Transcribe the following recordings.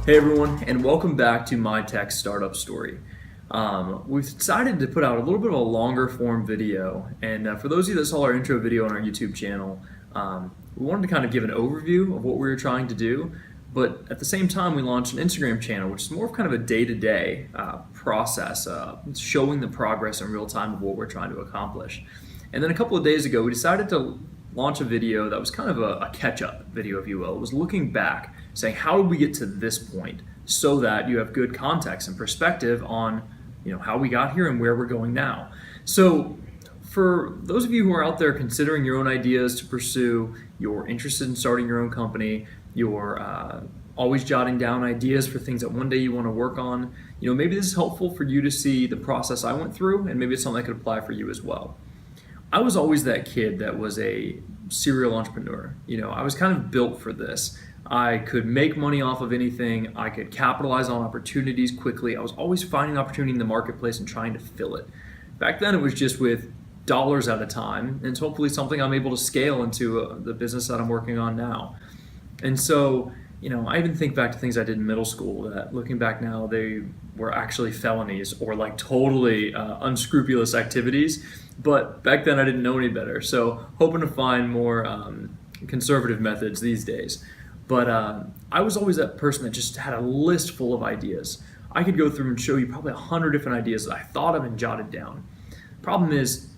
Hey everyone, and welcome back to My Tech Startup Story. We've decided to put out a little bit of a longer form video, and for those of you that saw our intro video on our YouTube channel, we wanted to kind of give an overview of what we were trying to do, but at the same time we launched an Instagram channel, which is more of kind of a day-to-day process, showing the progress in real time of what we're trying to accomplish. And then a couple of days ago, we decided to launch a video that was kind of a catch-up video, if you will. It was looking back, saying how did we get to this point, so that you have good context and perspective on, how we got here and where we're going now. So for those of you who are out there considering your own ideas to pursue, you're interested in starting your own company, you're always jotting down ideas for things that one day you want to work on, maybe this is helpful for you to see the process I went through, and maybe it's something that could apply for you as well. I was always that kid that was a serial entrepreneur. I was kind of built for this. I could make money off of anything. I could capitalize on opportunities quickly. I was always finding opportunity in the marketplace and trying to fill it. Back then it was just with dollars at a time, and it's hopefully something I'm able to scale into the business that I'm working on now. And so, I even think back to things I did in middle school that, looking back now, they were actually felonies or like totally unscrupulous activities. But back then I didn't know any better. So hoping to find more conservative methods these days. But I was always that person that just had a list full of ideas. I could go through and show you probably 100 different ideas that I thought of and jotted down. Problem is,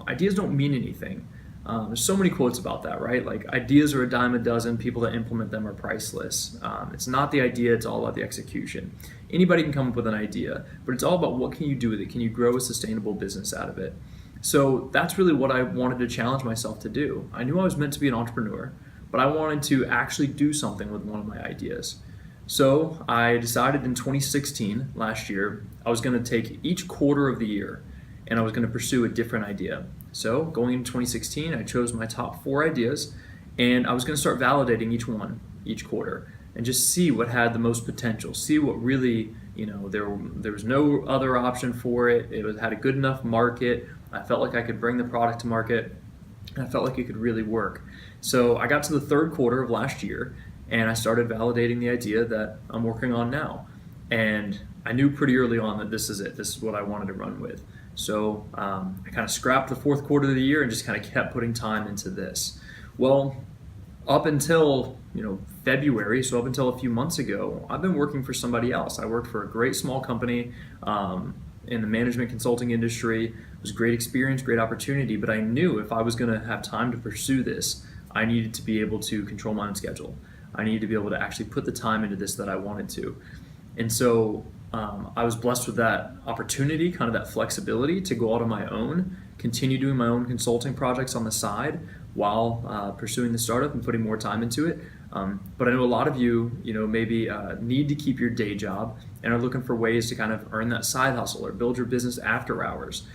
ideas don't mean anything. There's so many quotes about that, right? Like, ideas are a dime a dozen, people that implement them are priceless. It's not the idea, it's all about the execution. Anybody can come up with an idea, but it's all about what can you do with it? Can you grow a sustainable business out of it? So that's really what I wanted to challenge myself to do. I knew I was meant to be an entrepreneur, but I wanted to actually do something with one of my ideas. So I decided in 2016, last year, I was going to take each quarter of the year and I was going to pursue a different idea. So going into 2016, I chose my top 4 ideas, and I was going to start validating each one each quarter and just see what had the most potential, see what really, there was no other option for it. It had a good enough market. I felt like I could bring the product to market, and I felt like it could really work. So I got to the 3rd quarter of last year, and I started validating the idea that I'm working on now. And I knew pretty early on that this is it. This is what I wanted to run with. So I kind of scrapped the 4th quarter of the year and just kind of kept putting time into this. Well, up until February, so up until a few months ago, I've been working for somebody else. I worked for a great small company in the management consulting industry. It was a great experience, great opportunity, but I knew if I was going to have time to pursue this, I needed to be able to control my own schedule. I needed to be able to actually put the time into this that I wanted to. And so I was blessed with that opportunity, kind of that flexibility to go out on my own, continue doing my own consulting projects on the side while pursuing the startup and putting more time into it. But I know a lot of you, maybe need to keep your day job and are looking for ways to kind of earn that side hustle or build your business after hours.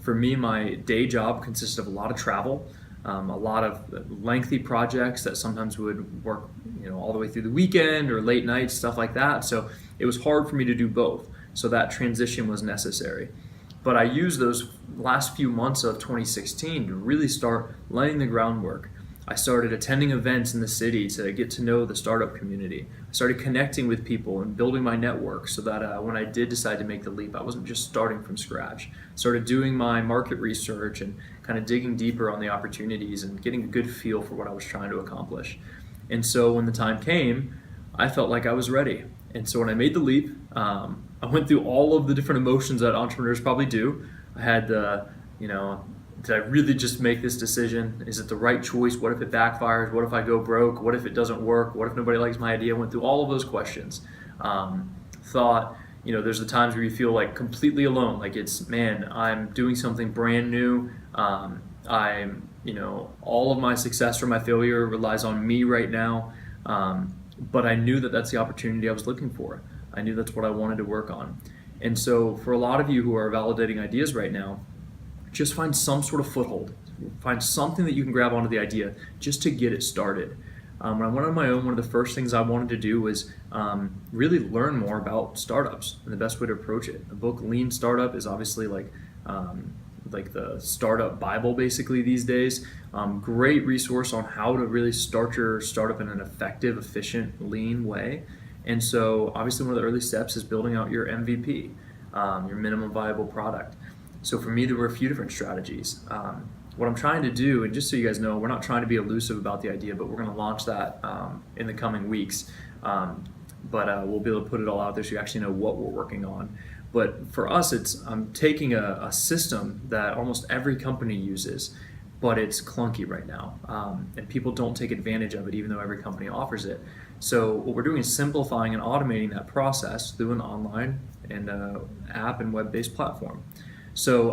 For me, my day job consisted of a lot of travel, a lot of lengthy projects that sometimes would work, all the way through the weekend or late nights, stuff like that. So it was hard for me to do both. So that transition was necessary. But I used those last few months of 2016 to really start laying the groundwork. I started attending events in the city to get to know the startup community. I started connecting with people and building my network so that when I did decide to make the leap, I wasn't just starting from scratch. I started doing my market research and kind of digging deeper on the opportunities and getting a good feel for what I was trying to accomplish. And so when the time came, I felt like I was ready. And so when I made the leap, I went through all of the different emotions that entrepreneurs probably do. I had the, did I really just make this decision? Is it the right choice? What if it backfires? What if I go broke? What if it doesn't work? What if nobody likes my idea? I went through all of those questions. Thought, there's the times where you feel like completely alone. Like I'm doing something brand new. I'm, all of my success or my failure relies on me right now. But I knew that that's the opportunity I was looking for. I knew that's what I wanted to work on. And so for a lot of you who are validating ideas right now, just find some sort of foothold. Find something that you can grab onto the idea just to get it started. When I went on my own, one of the first things I wanted to do was really learn more about startups and the best way to approach it. The book Lean Startup is obviously like like the startup Bible basically these days. Great resource on how to really start your startup in an effective, efficient, lean way. And so obviously one of the early steps is building out your MVP, your minimum viable product. So for me, there were a few different strategies. What I'm trying to do, and just so you guys know, we're not trying to be elusive about the idea, but we're going to launch that in the coming weeks. But we'll be able to put it all out there so you actually know what we're working on. But for us, I'm taking a system that almost every company uses, but it's clunky right now. And people don't take advantage of it, even though every company offers it. So what we're doing is simplifying and automating that process through an online and app and web-based platform. So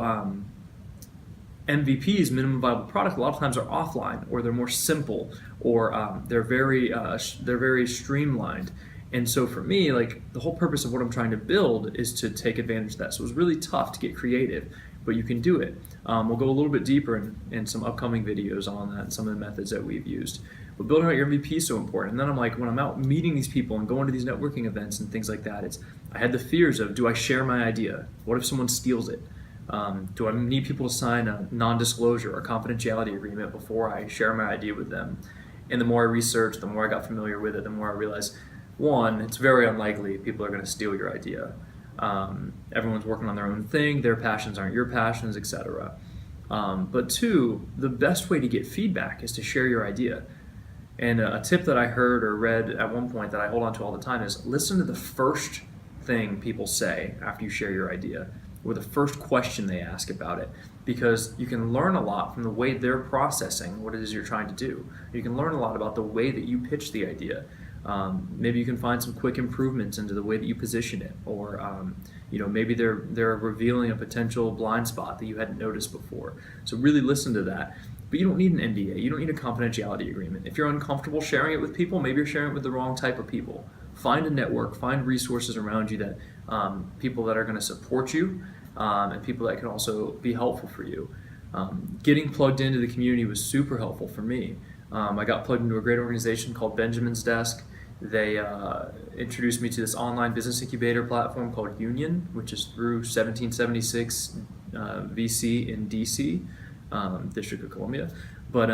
MVPs, minimum viable product, a lot of times are offline, or they're more simple, or they're very streamlined. And so for me, like, the whole purpose of what I'm trying to build is to take advantage of that. So it was really tough to get creative, but you can do it. We'll go a little bit deeper in some upcoming videos on that and some of the methods that we've used. But building out your MVP is so important. And then I'm like, when I'm out meeting these people and going to these networking events and things like that, I had the fears of, do I share my idea? What if someone steals it? Do I need people to sign a non-disclosure or confidentiality agreement before I share my idea with them? And the more I researched, the more I got familiar with it, the more I realized, one, it's very unlikely people are going to steal your idea. Everyone's working on their own thing, their passions aren't your passions, etc. But two, the best way to get feedback is to share your idea. And a tip that I heard or read at one point that I hold on to all the time is listen to the first thing people say after you share your idea, or the first question they ask about it, because you can learn a lot from the way they're processing what it is you're trying to do. You can learn a lot about the way that you pitch the idea. Maybe you can find some quick improvements into the way that you position it, or maybe they're revealing a potential blind spot that you hadn't noticed before. So really listen to that. But you don't need an NDA. You don't need a confidentiality agreement. If you're uncomfortable sharing it with people, maybe you're sharing it with the wrong type of people. Find a network, find resources around you that people that are going to support you, and people that can also be helpful for you. Getting plugged into the community was super helpful for me. I got plugged into a great organization called Benjamin's Desk. They introduced me to this online business incubator platform called Union, which is through 1776 VC in DC, District of Columbia. But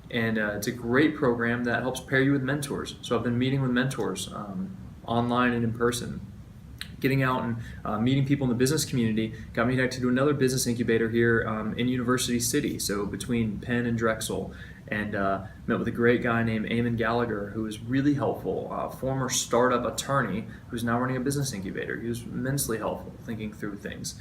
it's a great program that helps pair you with mentors. So I've been meeting with mentors online and in person. Getting out and meeting people in the business community got me connected to another business incubator here in University City, so between Penn and Drexel, and met with a great guy named Eamon Gallagher, who was really helpful, former startup attorney who's now running a business incubator. He was immensely helpful thinking through things.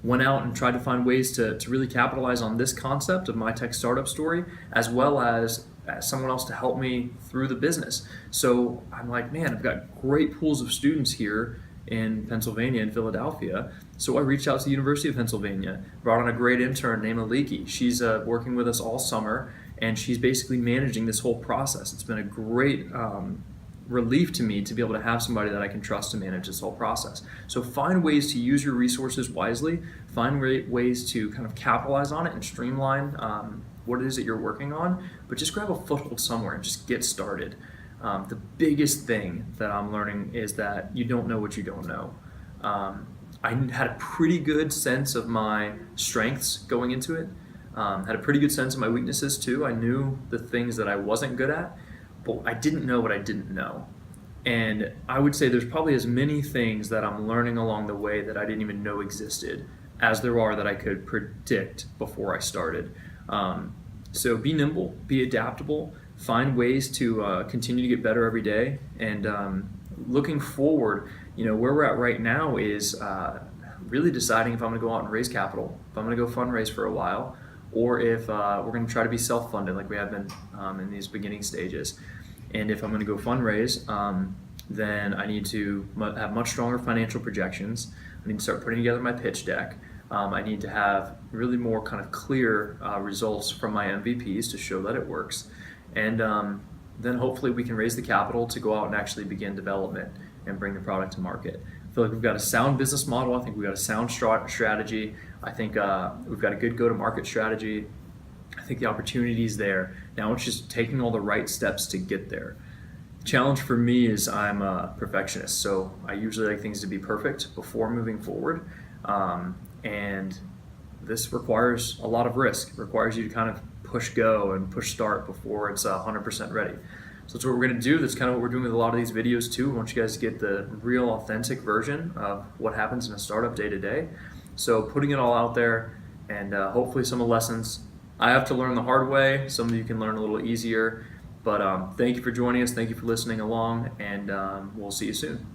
Went out and tried to find ways to really capitalize on this concept of my tech startup story, as well as someone else to help me through the business. So I'm like, man, I've got great pools of students here in Pennsylvania and Philadelphia. So I reached out to the University of Pennsylvania, brought on a great intern named Aliki. She's working with us all summer, and she's basically managing this whole process. It's been a great relief to me to be able to have somebody that I can trust to manage this whole process. So find ways to use your resources wisely, find ways to kind of capitalize on it and streamline what it is that you're working on, but just grab a foothold somewhere and just get started. The biggest thing that I'm learning is that you don't know what you don't know. I had a pretty good sense of my strengths going into it, had a pretty good sense of my weaknesses too. I knew the things that I wasn't good at, but I didn't know what I didn't know. And I would say there's probably as many things that I'm learning along the way that I didn't even know existed as there are that I could predict before I started. So be nimble, be adaptable, find ways to continue to get better every day. And looking forward, where we're at right now is really deciding if I'm going to go out and raise capital, if I'm going to go fundraise for a while, or if we're going to try to be self-funded like we have been in these beginning stages. And if I'm going to go fundraise, then I need to have much stronger financial projections. I need to start putting together my pitch deck. I need to have really more kind of clear results from my MVPs to show that it works. And then hopefully we can raise the capital to go out and actually begin development and bring the product to market. I feel like we've got a sound business model. I think we've got a sound strategy. I think we've got a good go-to-market strategy. I think the opportunity is there. Now it's just taking all the right steps to get there. The challenge for me is I'm a perfectionist, so I usually like things to be perfect before moving forward. And this requires a lot of risk. It requires you to kind of push go and push start before it's 100% ready. So that's what we're going to do. That's kind of what we're doing with a lot of these videos too. We want you guys to get the real authentic version of what happens in a startup day to day. So putting it all out there, and hopefully some of the lessons I have to learn the hard way. Some of you can learn a little easier. But thank you for joining us. Thank you for listening along, and we'll see you soon.